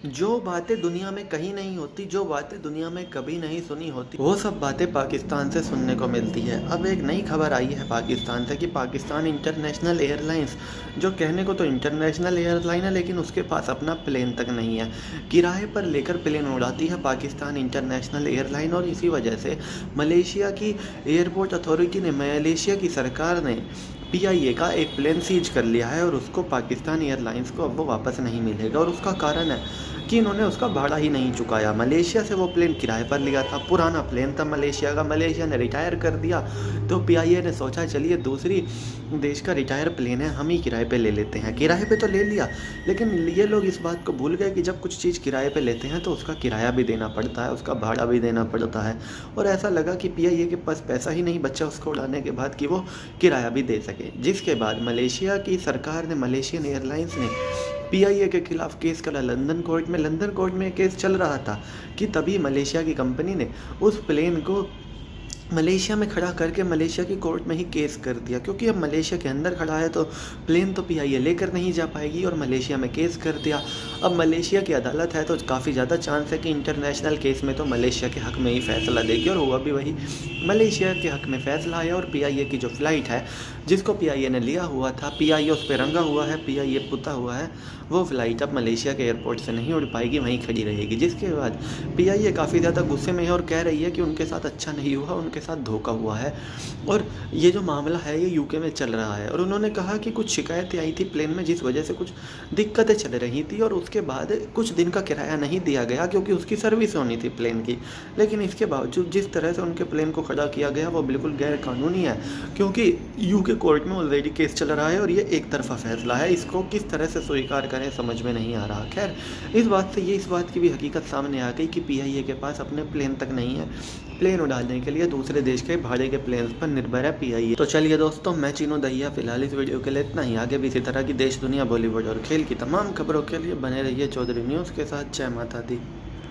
जो बातें दुनिया में कहीं नहीं होती, जो बातें दुनिया में कभी नहीं सुनी होती, वो सब बातें पाकिस्तान से सुनने को मिलती है। अब एक नई खबर आई है पाकिस्तान से कि पाकिस्तान इंटरनेशनल एयरलाइंस, जो कहने को तो इंटरनेशनल एयरलाइन है लेकिन उसके पास अपना प्लेन तक नहीं है, किराए पर लेकर प्लेन उड़ाती है पाकिस्तान इंटरनेशनल एयरलाइन। और इसी वजह से मलेशिया की एयरपोर्ट अथॉरिटी ने, मलेशिया की सरकार ने पीआईए का एक प्लेन सीज कर लिया है और उसको पाकिस्तान एयरलाइंस को अब वो वापस नहीं मिलेगा। और उसका कारण है कि इन्होंने उसका भाड़ा ही नहीं चुकाया। मलेशिया से वो प्लेन किराए पर लिया था, पुराना प्लेन था मलेशिया का, मलेशिया ने रिटायर कर दिया। तो पीआईए ने सोचा चलिए दूसरी देश का रिटायर प्लेन है, हम ही किराए पे ले लेते हैं। किराए पे तो ले लिया, लेकिन ये लोग इस बात को भूल गए कि जब कुछ चीज़ किराए पे लेते हैं तो उसका किराया भी देना पड़ता है, उसका भाड़ा भी देना पड़ता है। और ऐसा लगा कि पीआईए के पास पैसा ही नहीं बचा उसको उड़ाने के बाद कि वो किराया भी दे सके। जिसके बाद मलेशिया की सरकार ने, मलेशियन एयरलाइंस ने पीआईए के खिलाफ केस करा लंदन कोर्ट में। लंदन कोर्ट में केस चल रहा था कि तभी मलेशिया की कंपनी ने उस प्लेन को मलेशिया में खड़ा करके मलेशिया की कोर्ट में ही केस कर दिया, क्योंकि अब मलेशिया के अंदर खड़ा है तो प्लेन तो पीआईए लेकर नहीं जा पाएगी, और मलेशिया में केस कर दिया। अब मलेशिया की अदालत है तो काफ़ी ज़्यादा चांस है कि इंटरनेशनल केस में तो मलेशिया के हक़ में ही फैसला देगी, और हुआ भी वही, मलेशिया के हक़ में फ़ैसला आया। और पीआईए की जो फ़्लाइट है जिसको पीआईए ने लिया हुआ था, पीआईए उस पर रंगा हुआ है, पीआईए पुता हुआ है, वो फ़्लाइट अब मलेशिया के एयरपोर्ट से नहीं उड़ पाएगी, वहीं खड़ी रहेगी। जिसके बाद पीआईए काफ़ी ज़्यादा गुस्से में है और कह रही है कि उनके साथ अच्छा नहीं हुआ, उनके साथ धोखा हुआ है। और ये जो मामला है ये यूके में चल रहा है। और उन्होंने कहा कि कुछ शिकायतें आई थी प्लेन में जिस वजह से कुछ दिक्कतें चल रही थी, और उसके बाद कुछ दिन का किराया नहीं दिया गया क्योंकि उसकी सर्विस होनी थी प्लेन की। लेकिन इसके बावजूद जिस तरह से उनके प्लेन को खड़ा किया गया वो बिल्कुल गैर कानूनी है, क्योंकि यूके कोर्ट में ऑलरेडी केस चल रहा है और ये एक तरफा फैसला है। इसको किस तरह से स्वीकार करें समझ में नहीं आ रहा। खैर, इस बात की भी हकीकत सामने आ गई कि पीआईए के पास अपने प्लेन तक नहीं है। प्लेन उड़ाने के लिए दूसरे देश के भाड़े के प्लेन पर निर्भर है पीआईए। तो चलिए दोस्तों, मैं चीनू दहिया फिलहाल इस वीडियो के लिए इतना ही। आगे भी इसी तरह की देश, दुनिया, बॉलीवुड और खेल की तमाम खबरों के लिए बने रहिए चौधरी न्यूज़ के साथ। जय माता दी।